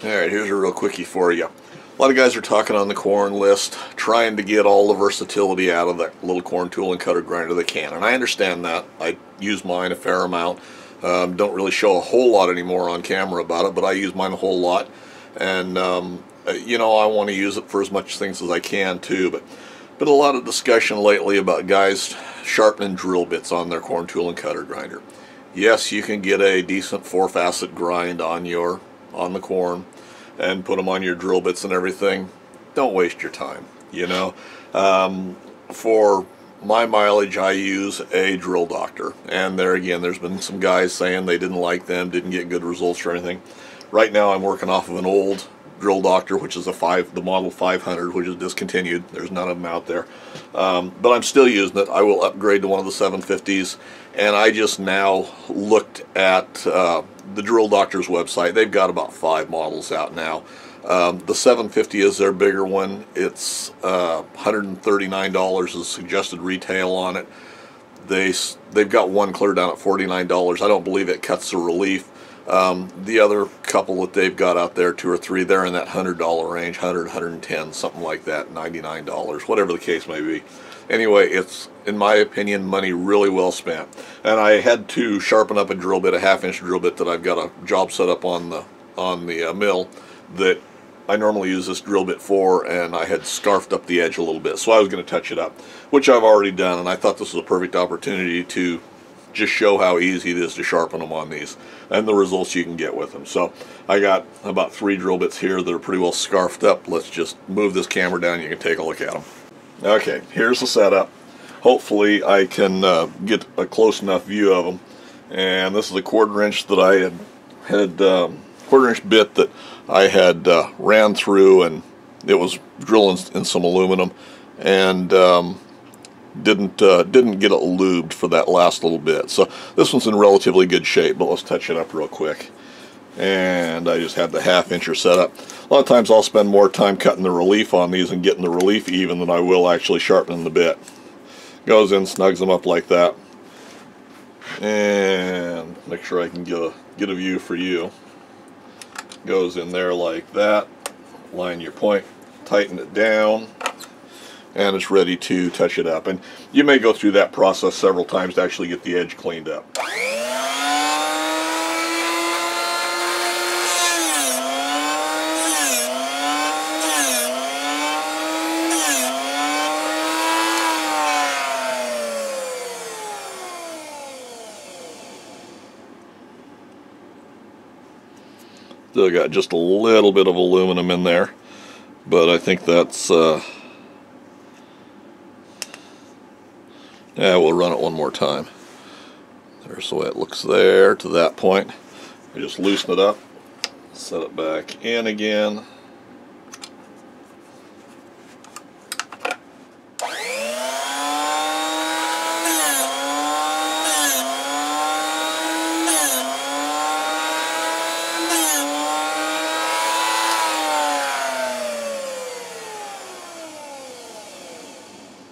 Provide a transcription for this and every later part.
Alright, here's a real quickie for you. A lot of guys are talking on the Quorn list, trying to get all the versatility out of that little Quorn tool and cutter grinder they can. And I understand that. I use mine a fair amount. Don't really show a whole lot anymore on camera about it, but I use mine a whole lot. And, you know, I want to use it for as much things as I can too. But been a lot of discussion lately about guys sharpening drill bits on their Quorn tool and cutter grinder. Yes, you can get a decent 4-facet grind on the Quorn and put them on your drill bits and everything. Don't waste your time, you know. For my mileage, I use a drill doctor, and there again, there's been some guys saying they didn't like them, didn't get good results or anything. Right now I'm working off of an old drill doctor, which is the model 500, which is discontinued. There's none of them out there, but I'm still using it. I will upgrade to one of the 750s, and I just now looked at the drill doctor's website. They've got about 5 models out now. The 750 is their bigger one. It's $139 is suggested retail on it. They've got one clear down at $49. I don't believe it cuts the relief. The other couple that they've got out there, 2 or 3, they're in that $100 range, 100, 110, something like that, $99, whatever the case may be. Anyway, it's, in my opinion, money really well spent. And I had to sharpen up a drill bit, a 1/2-inch drill bit that I've got a job set up on the mill that I normally use this drill bit for, and I had scarfed up the edge a little bit, so I was going to touch it up, which I've already done, and I thought this was a perfect opportunity to just show how easy it is to sharpen them on these and the results you can get with them. So I got about 3 drill bits here that are pretty well scarfed up. Let's just move this camera down and you can take a look at them. Okay, here's the setup. Hopefully I can get a close enough view of them. And this is a 1/4 inch that I had 1/4 inch bit that I had ran through, and it was drilling in some aluminum, and didn't get it lubed for that last little bit. So this one's in relatively good shape, but let's touch it up real quick. And I just had the 1/2-incher set up. A lot of times I'll spend more time cutting the relief on these and getting the relief even than I will actually sharpening the bit. Goes in, snugs them up like that, and make sure I can get a view for you. Goes in there like that. Line your point, tighten it down, and it's ready to touch it up. And you may go through that process several times to actually get the edge cleaned up. Still got just a little bit of aluminum in there, but I think that's yeah, we'll run it one more time. There's the way it looks there to that point. I just loosen it up, set it back in again.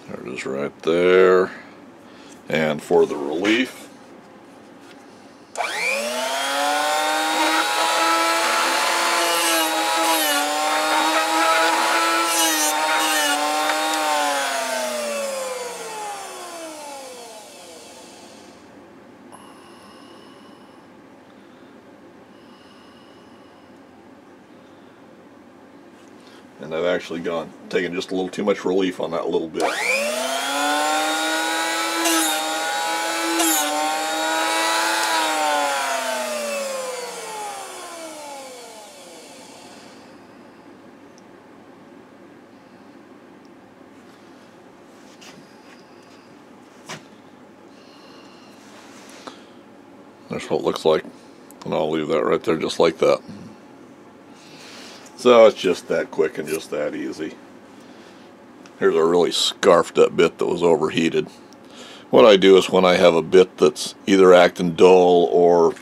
There it is right there. And for the relief, and I've actually taken just a little too much relief on that little bit. That's what it looks like, and I'll leave that right there just like that. So it's just that quick and just that easy. Here's a really scarfed up bit that was overheated. What I do is when I have a bit that's either acting dull or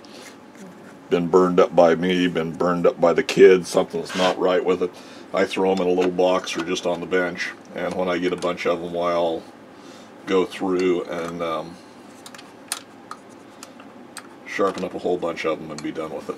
been burned up by me, been burned up by the kids, something's not right with it, I throw them in a little box or just on the bench, and when I get a bunch of them, I'll go through and sharpen up a whole bunch of them and be done with it.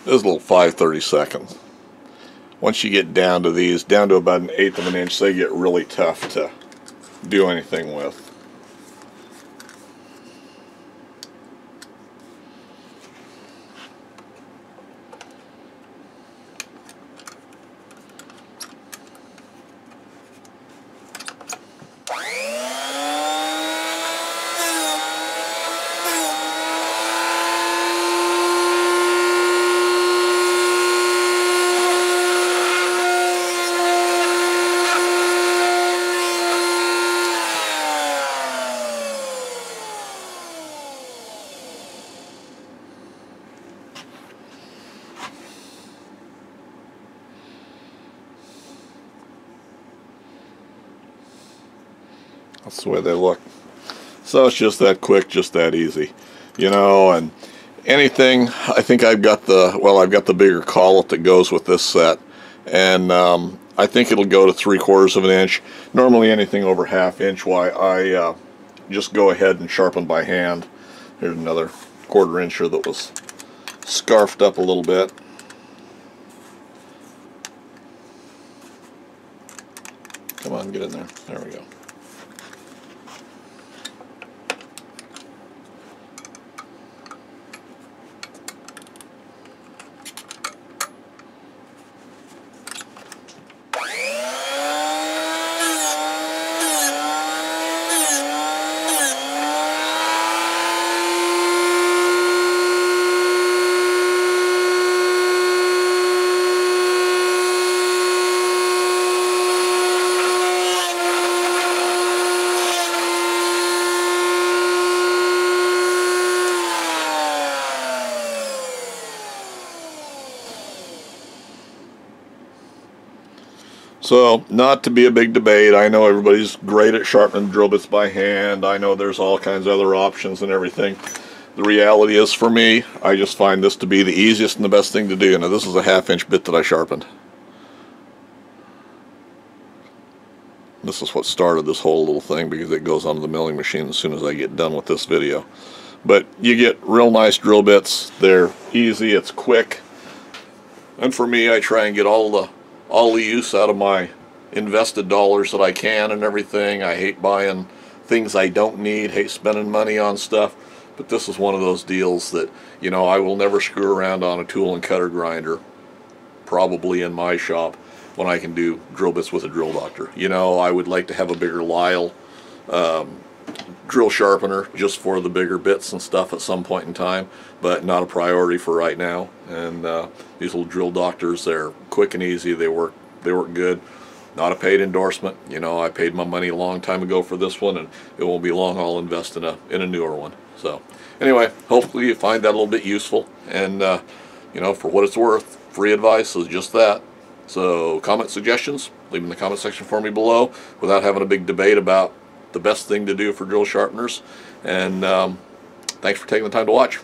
This is a little 5/32. Once you get down to these, down to about 1/8 of an inch, they get really tough to do anything with. That's the way they look. So it's just that quick, just that easy, you know. And anything, I think I've got the bigger collet that goes with this set, and I think it'll go to 3/4 of an inch. Normally anything over 1/2 inch, why I just go ahead and sharpen by hand. Here's another 1/4 incher that was scarfed up a little bit. Come on, get in there. There we go. So, not to be a big debate, I know everybody's great at sharpening drill bits by hand. I know there's all kinds of other options and everything. The reality is, for me, I just find this to be the easiest and the best thing to do. Now, this is a 1/2 inch bit that I sharpened. This is what started this whole little thing, because it goes onto the milling machine as soon as I get done with this video. But you get real nice drill bits. They're easy, it's quick. And for me, I try and get all the use out of my invested dollars that I can and everything. I hate buying things I don't need, hate spending money on stuff, but this is one of those deals that, you know, I will never screw around on a tool and cutter grinder, probably in my shop, when I can do drill bits with a drill doctor. You know, I would like to have a bigger Lyle drill sharpener just for the bigger bits and stuff at some point in time, but not a priority for right now. And these little drill doctors, they're quick and easy, they work good. Not a paid endorsement. You know, I paid my money a long time ago for this one, and it won't be long I'll invest in a newer one. So anyway, hopefully you find that a little bit useful, and you know, for what it's worth, free advice is just that. So comment suggestions, leave them in the comment section for me below, without having a big debate about the best thing to do for drill sharpeners. And thanks for taking the time to watch.